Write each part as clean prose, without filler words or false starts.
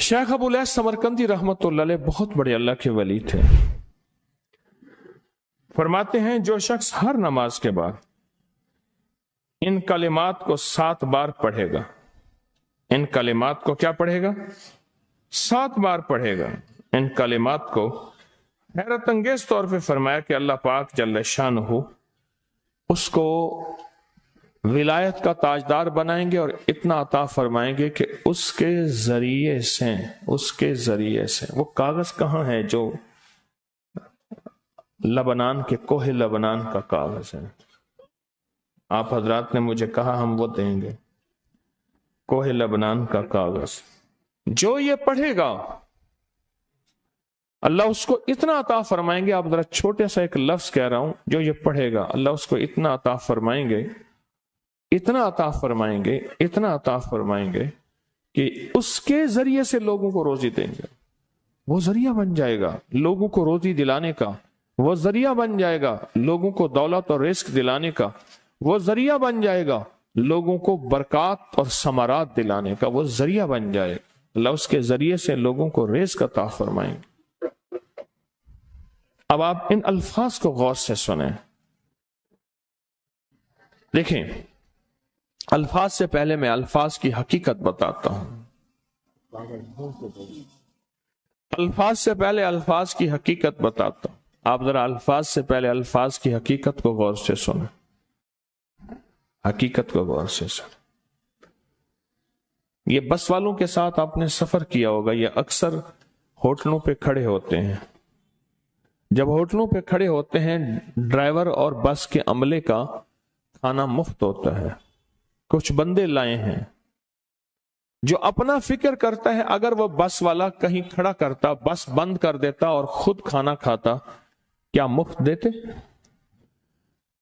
Sheikh Abu lace Samarqandi रहमतुल्लाह अलैह बहुत बड़े अल्लाह के वली थे। फरमाते हैं जो शख्स हर नमाज के बाद इन कलिमात को 7 बार पढ़ेगा, इन कलिमात को क्या पढ़ेगा? 7 बार पढ़ेगा। इन कलिमात को हैरत अंगेज तौर पे फरमाया कि अल्लाह पाक जल्ल शानहू उसको विलायत का ताजदार बनाएंगे और इतना अता फरमाएंगे कि उसके जरिए से वो कागज कहाँ है जो लबनान के कोहे लबनान का कागज है। आप हजरात ने मुझे कहा हम वो देंगे, कोहे लबनान का कागज। जो ये पढ़ेगा अल्लाह उसको इतना अता फरमाएंगे। आप जरा छोटे सा एक लफ्ज कह रहा हूं, जो ये पढ़ेगा अल्लाह उसको इतना अता फरमाएंगे, इतना अता फरमाएंगे, इतना अता फरमाएंगे कि उसके जरिए से लोगों को रोजी देंगे। वो जरिया बन जाएगा लोगों को रोजी दिलाने का, वो जरिया बन जाएगा लोगों को दौलत और रिस्क दिलाने का, वो जरिया बन जाएगा लोगों को बरकत और समारात दिलाने का, वो जरिया बन जाएगा। अल्लाह उसके जरिए से लोगों को रिस्क अता फरमाएंगे। अब आप इन अल्फाज को गौर से सुने। देखें, अल्फाज से पहले मैं अल्फाज की हकीकत बताता हूं। अल्फाज से पहले अल्फाज की हकीकत बताता हूं। आप जरा अल्फाज से पहले अल्फाज की हकीकत को गौर से सुने, हकीकत को गौर से सुने। ये बस वालों के साथ आपने सफर किया होगा, ये अक्सर होटलों पे खड़े होते हैं। जब होटलों पे खड़े होते हैं, ड्राइवर और बस के अमले का खाना मुफ्त होता है। कुछ बंदे लाए हैं जो अपना फिक्र करता है, अगर वो बस वाला कहीं खड़ा करता, बस बंद कर देता और खुद खाना खाता, क्या मुफ्त देते?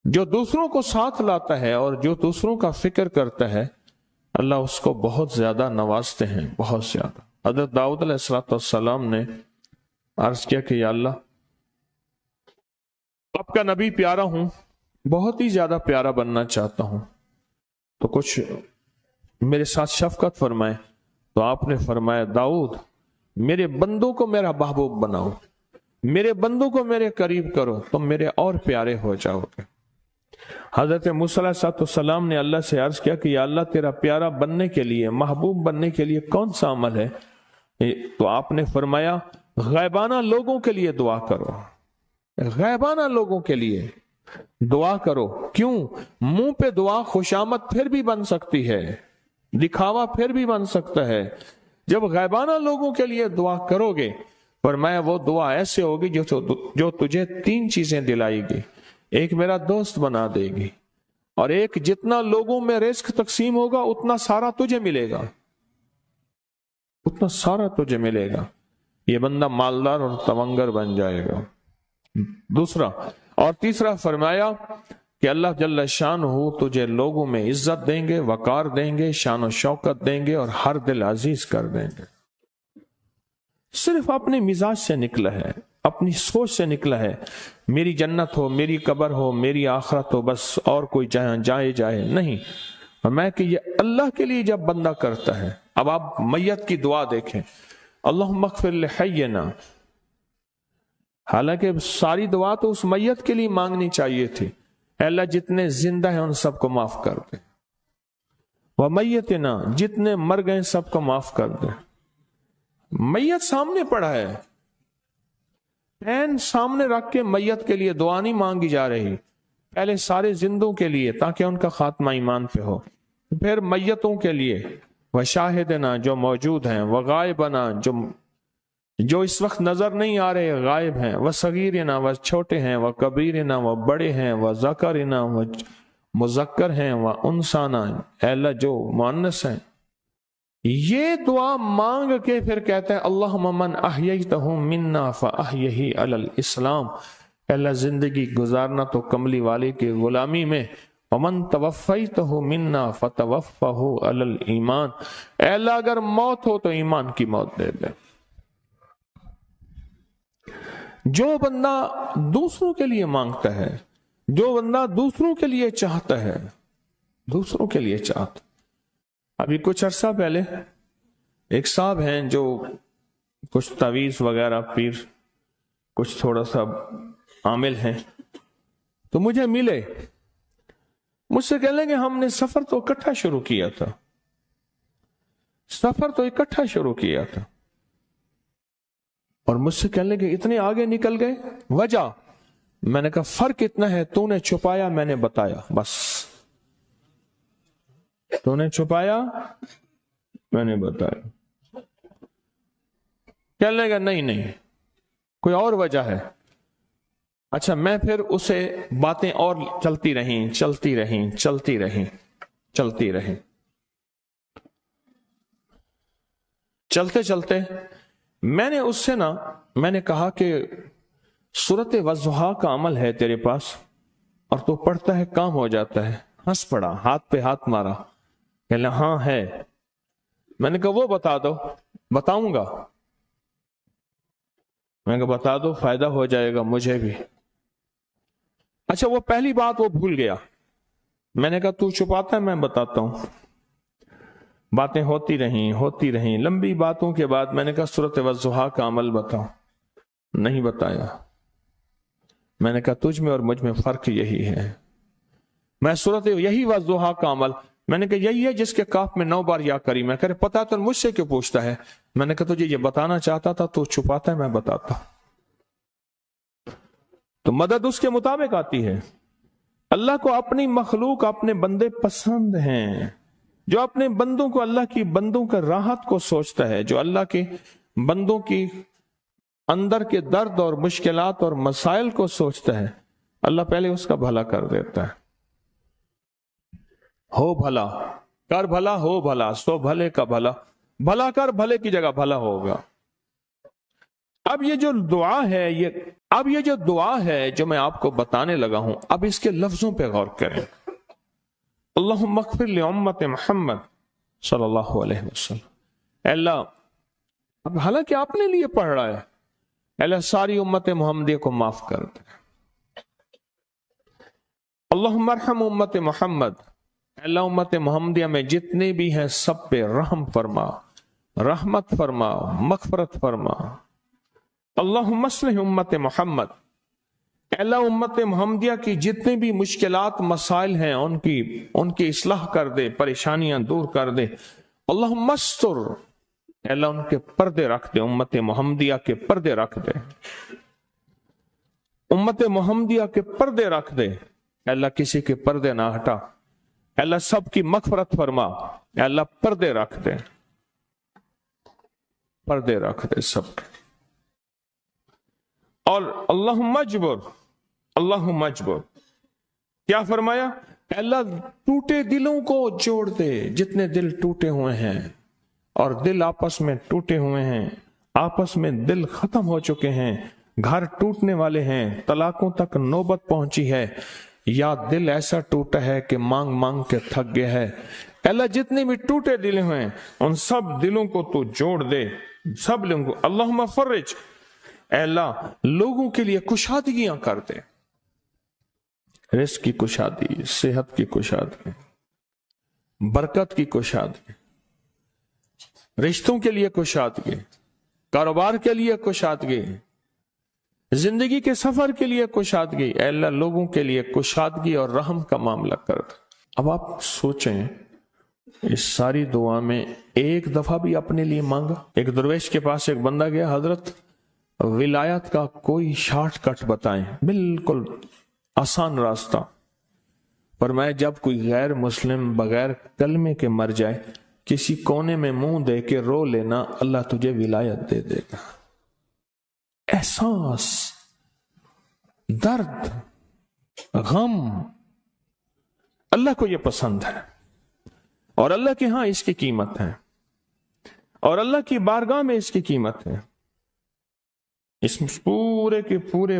जो दूसरों को साथ लाता है और जो दूसरों का फिक्र करता है, अल्लाह उसको बहुत ज्यादा नवाजते हैं, बहुत ज्यादा। हज़रत दाऊद अलैहिस्सलाम ने अर्ज किया कि या अल्लाह, आपका नबी प्यारा हूं, बहुत ही ज्यादा प्यारा बनना चाहता हूं, तो कुछ मेरे साथ शफकत फरमाए। तो आपने फरमाया, दाऊद मेरे बंदों को मेरा महबूब बनाओ, मेरे बंदों को मेरे करीब करो, तुम मेरे और प्यारे हो जाओगे। हजरत मूसा अलैहिस्सलाम ने अल्लाह से अर्ज किया कि या अल्लाह, तेरा प्यारा बनने के लिए, महबूब बनने के लिए कौन सा अमल है? तो आपने फरमाया, गैबाना लोगों के लिए दुआ करो, गैबाना लोगों के लिए दुआ करो। क्यों? मुंह पे दुआ खुशामद फिर भी बन सकती है, दिखावा फिर भी बन सकता है। जब गैबाना लोगों के लिए दुआ करोगे, फरमाया वो दुआ ऐसे होगी जो तुझे 3 चीजें दिलाएगी। एक, मेरा दोस्त बना देगी, और एक, जितना लोगों में रिस्क तकसीम होगा उतना सारा तुझे मिलेगा, उतना सारा तुझे मिलेगा। ये बंदा मालदार और तवंगर बन जाएगा। दूसरा और तीसरा फरमाया कि अल्लाह जल्ल शानहू तुझे लोगों में इज्जत देंगे, वकार देंगे, शान और शौकत देंगे और हर दिल अजीज कर देंगे। सिर्फ अपने मिजाज से निकला है, अपनी सोच से निकला है, मेरी जन्नत हो, मेरी कब्र हो, मेरी आखिरत हो, बस और कोई जाए नहीं। और मैं कि ये अल्लाह के लिए जब बंदा करता है। अब आप मैयत की दुआ देखें, अल्लाहुम्मा अग़फ़िर लिहय्यिना। हालांकि सारी दुआ तो उस मैयत के लिए मांगनी चाहिए थी, अल्लाह जितने जिंदा हैं उन सबको माफ कर दे, व मैयतना, जितने मर गए सबको माफ कर दे। मैयत सामने पड़ा है, पैन सामने रख के मैयत के लिए दुआ नहीं मांगी जा रही, पहले सारे जिंदों के लिए ताकि उनका खात्मा ईमान पे हो, फिर मैयतों के लिए, व शाहिदना जो मौजूद हैं, व गायबना जो इस वक्त नजर नहीं आ रहे, गायब हैं, व सगीरना व छोटे हैं, व कबीरना व बड़े हैं, व ज़करना व मुज़क्कर हैं, व उनसाना अल्लाह जो मुअन्नस हैं। ये दुआ मांग के फिर कहते हैं, अल्लाहुम्मा मन अहयैतहु मिन्ना फअहयिही अलल इस्लाम। अल्लाह जिंदगी गुजारना तो कमली वाले की गुलामी में, वमन तवफ़्फ़ैतहु मिन्ना फतवफ़्फ़हु अलल ईमान। अल्लाह अगर मौत हो तो ईमान की मौत दे दे। जो बंदा दूसरों के लिए मांगता है, जो बंदा दूसरों के लिए चाहता है, दूसरों के लिए चाहता। अभी कुछ अरसा पहले ایک صاحب ہیں جو کچھ تعویذ وغیرہ پیر کچھ تھوڑا سا عامل ہیں، تو مجھے ملے، مجھ سے کہنے لگے ہم نے سفر تو اکٹھا شروع کیا تھا، سفر تو اکٹھا شروع کیا تھا، اور مجھ سے کہنے لگے اتنے آگے نکل گئے، وجہ؟ میں نے کہا فرق اتنا ہے، تو نے چھپایا میں نے بتایا، بس تو نے چھپایا میں نے بتایا۔ کہنے لگا نہیں کوئی اور وجہ ہے۔ اچھا، میں پھر اسے باتیں اور چلتی رہیں چلتے چلتے میں نے اس سے میں نے کہا کہ سورت والضحیٰ کا عمل ہے تیرے پاس اور تو پڑھتا ہے کام ہو جاتا ہے۔ ہنس پڑا، ہاتھ پہ ہاتھ مارا، کہنا ہاں ہے۔ میں نے کہا وہ بتا دو۔ بتاؤں گا، میں نے کہا بتا دو، فائدہ ہو جائے گا مجھے بھی۔ اچھا، وہ پہلی بات وہ بھول گیا۔ میں نے کہا تو چھپاتا ہے میں بتاتا ہوں۔ باتیں ہوتی رہیں لمبی باتوں کے بعد میں نے کہا سورت والضحیٰ کا عمل بتاؤ، نہیں بتایا۔ میں نے کہا تجھ میں اور مجھ میں فرق یہی ہے، میں سورت یہی والضحیٰ کا عمل، میں نے کہا یہی ہے جس کے کاف میں 9 بار یا کریم ہے۔ کہ پتا تو مجھ سے کیوں پوچھتا ہے؟ میں نے کہا تجھے یہ بتانا چاہتا تھا، تو چھپاتا ہے میں بتاتا۔ تو مدد اس کے مطابق آتی ہے۔ اللہ کو اپنی مخلوق، اپنے بندے پسند ہیں۔ جو اپنے بندوں کو، اللہ کی بندوں کا راحت کو سوچتا ہے، جو اللہ کے بندوں کی اندر کے درد اور مشکلات اور مسائل کو سوچتا ہے، اللہ پہلے اس کا بھلا کر دیتا ہے۔ ہو بھلا، کر بھلا، ہو بھلا، سو بھلے کا بھلا، بھلا کر بھلے کی جگہ بھلا ہوگا۔ اب یہ جو دعا ہے جو میں آپ کو بتانے لگا ہوں، اب اس کے لفظوں پہ غور کریں۔ اللہم اغفر لامت محمد صلی اللہ علیہ وسلم۔ اے اللہ، اب حالانکہ آپ نے لیے پڑھ رہا ہے، اے اللہ ساری امت محمدیہ کو معاف کر دے۔ اللہم ارحم امت محمد، اے اللہ امت محمدیہ میں جتنے بھی ہیں سب پہ رحم فرما، رحمت فرما، مغفرت فرما۔ اللہم اصلح امت محمد، اے اللہ امت محمدیہ کی جتنے بھی مشکلات مسائل ہیں ان کی اصلاح کر دے، پریشانیاں دور کر دے۔ اللہم استر، اے اللہ ان کے پردے رکھ دے، امت محمدیہ کے پردے رکھ دے، امت محمدیہ کے پردے رکھ دے۔ اے اللہ کسی کے پردے نہ ہٹا، اے اللہ سب کی مغفرت فرما، اے اللہ پردے رکھ دے، پردے رکھ دے سب۔ اور اللہم اجبر، کیا فرمایا؟ اے اللہ ٹوٹے دلوں کو جوڑ دے، جتنے دل ٹوٹے ہوئے ہیں اور دل آپس میں ٹوٹے ہوئے ہیں، آپس میں دل ختم ہو چکے ہیں، گھر ٹوٹنے والے ہیں، طلاقوں تک نوبت پہنچی ہے، یا دل ایسا ٹوٹا ہے کہ مانگ مانگ کے تھک گیا ہے۔ اے اللہ جتنے بھی ٹوٹے دل ہیں ان سب دلوں کو تو جوڑ دے، سب لوگوں کو۔ اللہم فرج، اے اللہ لوگوں کے لیے کشادگیاں کر دے، رزق کی کشادگی، صحت کی کشادگی، برکت کی کشادگی، رشتوں کے لیے کشادگی، کاروبار کے لیے کشادگی، زندگی کے سفر کے لیے کشادگی۔ اے اللہ لوگوں کے لیے کشادگی اور رحم کا معاملہ کر دے۔ اب آپ سوچیں، اس ساری دعا میں ایک دفعہ بھی اپنے لیے مانگا؟ ایک درویش کے پاس ایک بندہ گیا، حضرت ولایت کا کوئی شارٹ کٹ بتائیں، بالکل آسان راستہ۔ فرمایا جب کوئی غیر مسلم بغیر کلمے کے مر جائے، کسی کونے میں منہ دے کے رو لینا، اللہ تجھے ولایت دے دے گا۔ احساس، درد، غم، اللہ کو یہ پسند ہے، اور اللہ کے ہاں اس کی قیمت ہے، اور اللہ کی بارگاہ میں اس کی قیمت ہے۔ اس پورے کے پورے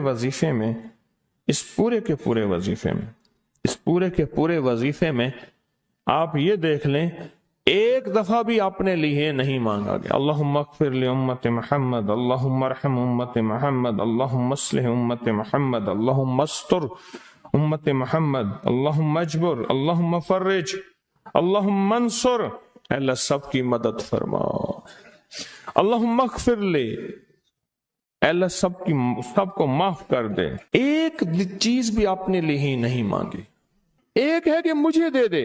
وظیفے میں آپ یہ دیکھ لیں، ایک دفعہ بھی اپنے لیے نہیں مانگا گیا۔ اللہم اغفر لامت محمد، اللہم ارحم امت محمد، اللہم اصلح امت محمد، اللہم استر امت محمد، اللہم اجبر، اللہم فرج، اللہم انصر۔ اللہ سب کی مدد فرما۔ अल्लाहुम्मा अग़फ़िर ले, अल्लाह सब को माफ कर दे। एक चीज भी आपने लिए ही नहीं मांगी। एक है कि मुझे दे दे,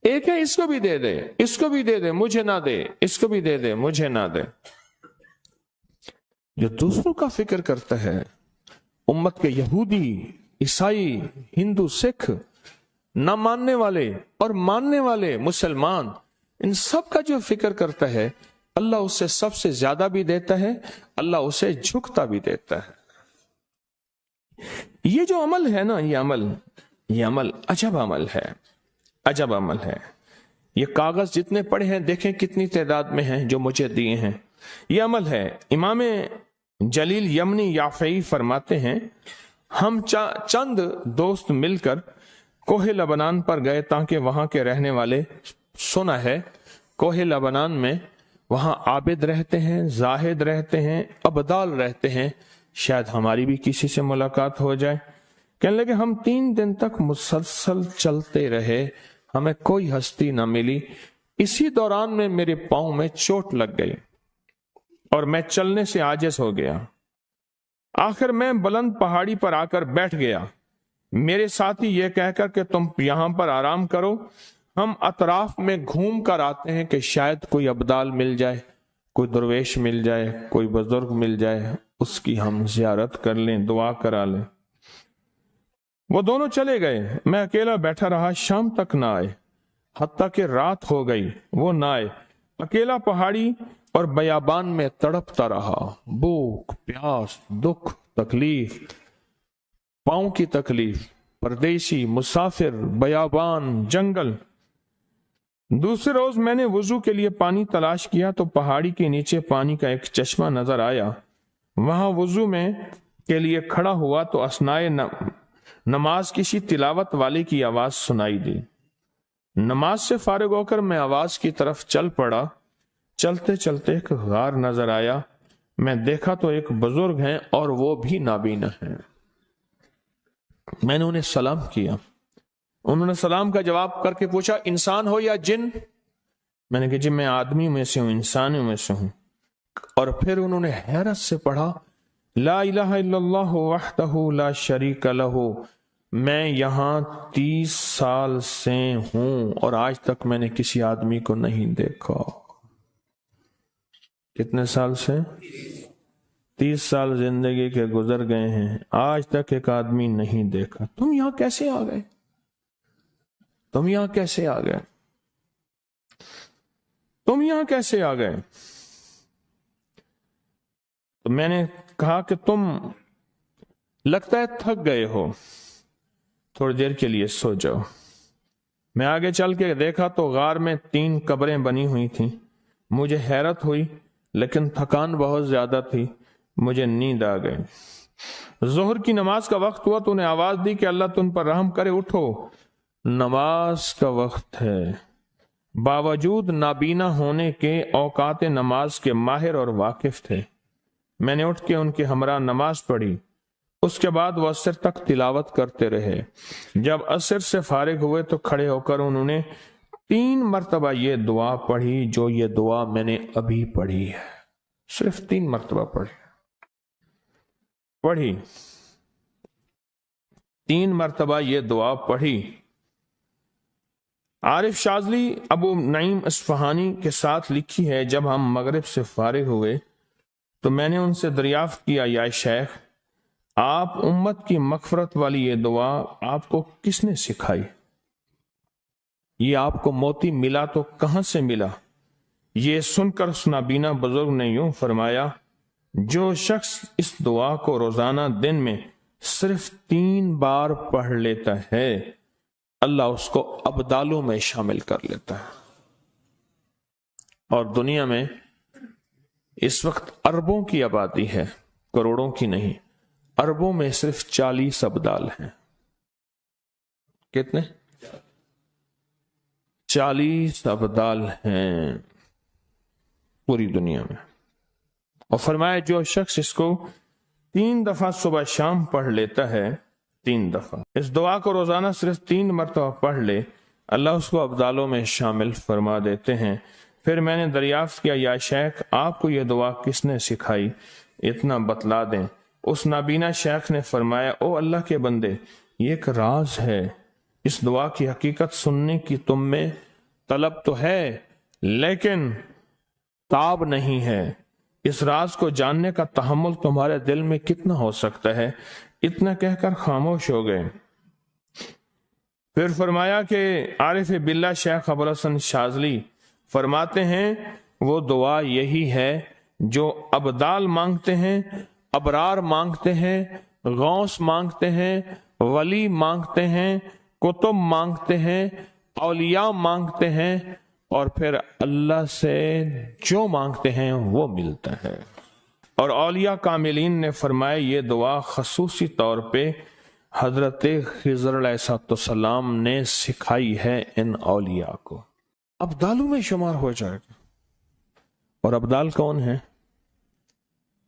एक है इसको भी दे दे, इसको भी दे दे, मुझे ना दे, इसको भी दे दे, मुझे ना दे। जो दूसरों का फिक्र करता है, उम्मत के यहूदी, ईसाई, हिंदू, सिख, ना मानने वाले और मानने वाले मुसलमान, इन सब का जो फिक्र करता है, अल्लाह उससे सबसे ज्यादा भी देता है, अल्लाह उसे झुकता भी देता है। ये जो अमल है ना, ये अमल अजब अमल है, अजब अमल है। ये कागज जितने पड़े हैं देखें कितनी तादाद में हैं जो मुझे दिए हैं, ये अमल है। इमाम जलील यमनी याफई फरमाते हैं, हम चंद दोस्त मिलकर कोहे लबनान पर गए ताकि वहां के रहने वाले, सुना है कोहे लबनान में वहां आबिद रहते हैं, जाहिद रहते हैं, अबदाल रहते हैं, शायद हमारी भी किसी से मुलाकात हो जाए। कहने लगे हम 3 दिन तक मुसलसल चलते रहे, हमें कोई हस्ती ना मिली। इसी दौरान में मेरे पांव में चोट लग गई और मैं चलने से आजिज हो गया। आखिर मैं बुलंद पहाड़ी पर आकर बैठ गया। मेरे साथी ये कहकर कि तुम यहां पर आराम करो, हम अतराफ में घूम कर आते हैं कि शायद कोई अब्दाल मिल जाए, कोई दरवेश मिल जाए, कोई बुजुर्ग मिल जाए, उसकी हम जियारत कर लें, दुआ करा लें। वो दोनों चले गए, मैं अकेला बैठा रहा। शाम तक ना आए, हत्ता कि रात हो गई, वो ना आए। अकेला पहाड़ी और बयाबान में तड़पता रहा। भूख, प्यास, दुख, तकलीफ, पांव की तकलीफ, परदेशी, मुसाफिर, बयाबान, जंगल। दूसरे रोज मैंने वुजू के लिए पानी तलाश किया तो पहाड़ी के नीचे पानी का एक चश्मा नजर आया। वहां वुजू में के लिए खड़ा हुआ तो असनाए नमाज किसी तिलावत वाले की आवाज सुनाई दी। नमाज से फारिग होकर मैं आवाज की तरफ चल पड़ा। चलते चलते एक गार नजर आया। मैं देखा तो एक बुजुर्ग हैं और वो भी नाबीना हैं। मैंने उन्हें सलाम किया। उन्होंने सलाम का जवाब करके पूछा, इंसान हो या जिन? मैंने कहा जी मैं आदमी में से हूं, इंसानों में से हूं। और फिर उन्होंने हैरत से पढ़ा, ला इलाहा इल्लल्लाह वहदहु ला शरीका लहू। मैं यहां 30 साल से हूं और आज तक मैंने किसी आदमी को नहीं देखा। कितने साल से? 30 साल जिंदगी के गुजर गए हैं, आज तक एक आदमी नहीं देखा। तुम यहां कैसे आ गए? तुम यहां कैसे आ गए? तुम यहां कैसे आ गए? तो मैंने कहा कि तुम लगता है थक गए हो, थोड़ी देर के लिए सो जाओ। मैं आगे चल के देखा तो गार में 3 कब्रें बनी हुई थीं। मुझे हैरत हुई लेकिन थकान बहुत ज्यादा थी, मुझे नींद आ गई। जोहर की नमाज का वक्त हुआ तो उन्हें आवाज दी कि अल्लाह तुम पर रहम करे, उठो, नमाज का वक्त है। बावजूद नाबीना होने के औकात नमाज के माहिर और वाकिफ थे। मैंने उठ के उनके हमरा नमाज पढ़ी। उसके बाद वो असर तक तिलावत करते रहे। जब असर से फारिग हुए तो खड़े होकर उन्होंने 3 मरतबा ये दुआ पढ़ी, जो ये दुआ मैंने अभी पढ़ी है। सिर्फ 3 मरतबा पढ़ी 3 मरतबा ये दुआ पढ़ी। आरिफ शाजली अबू नईम अस्फहानी के साथ लिखी है, जब हम मगरिब से फारिग हुए तो मैंने उनसे दरियाफ्त किया, या शेख आप उम्मत की मगफरत वाली ये दुआ आपको किसने सिखाई? ये आपको मोती मिला तो कहां से मिला? ये सुनकर उस नाबीना बुजुर्ग ने यूं फरमाया, जो शख्स इस दुआ को रोजाना दिन में सिर्फ 3 बार पढ़ लेता है, अल्लाह उसको अब्दालों में शामिल कर लेता है। और दुनिया में इस वक्त अरबों की आबादी है, करोड़ों की नहीं। अरबों में सिर्फ 40 अब्दाल हैं। कितने? 40 अब्दाल हैं पूरी दुनिया में। और फरमाया जो शख्स इसको 3 दफा सुबह शाम पढ़ लेता है, 3 दफा इस दुआ को रोजाना सिर्फ 3 मरतबा पढ़ ले, अल्लाह उसको अब्दालों में शामिल फरमा देते हैं। फिर मैंने दरियाफ्त किया, या शेख आपको यह दुआ किसने सिखाई, इतना बतला दें। उस नाबीना शेख ने फरमाया, ओ अल्लाह के बंदे, ये एक राज है, इस दुआ की हकीकत सुनने की तुम में तलब तो है लेकिन ताब नहीं है। इस राज को जानने का तहम्मुल तुम्हारे दिल में कितना हो सकता है। इतना कहकर खामोश हो गए। फिर फरमाया कि आरिफ बिल्ला शेख अबुल हसन शाजली फरमाते हैं, वो दुआ यही है जो अबदाल मांगते हैं, अबरार मांगते हैं, गौस मांगते हैं, वली मांगते हैं, कुतुब मांगते हैं, औलिया मांगते हैं, और फिर अल्लाह से जो मांगते हैं वो मिलता है। और औलिया कामिलीन ने फरमाया, ये दुआ खसूसी तौर पे हजरत खिज़र अलैहिस्सलाम ने सिखाई है इन औलिया को। अब्दालों में शुमार हो जाएगा। और अब्दाल कौन है?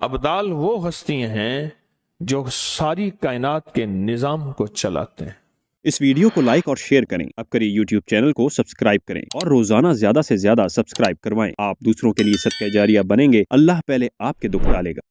अब्दाल वो हस्तियां हैं जो सारी कायनात के निजाम को चलाते हैं। इस वीडियो को लाइक और शेयर करें। अब करिए YouTube चैनल को सब्सक्राइब करें और रोजाना ज्यादा से ज्यादा सब्सक्राइब करवाएं। आप दूसरों के लिए सदका जारिया बनेंगे। अल्लाह पहले आपके दुख टालेगा।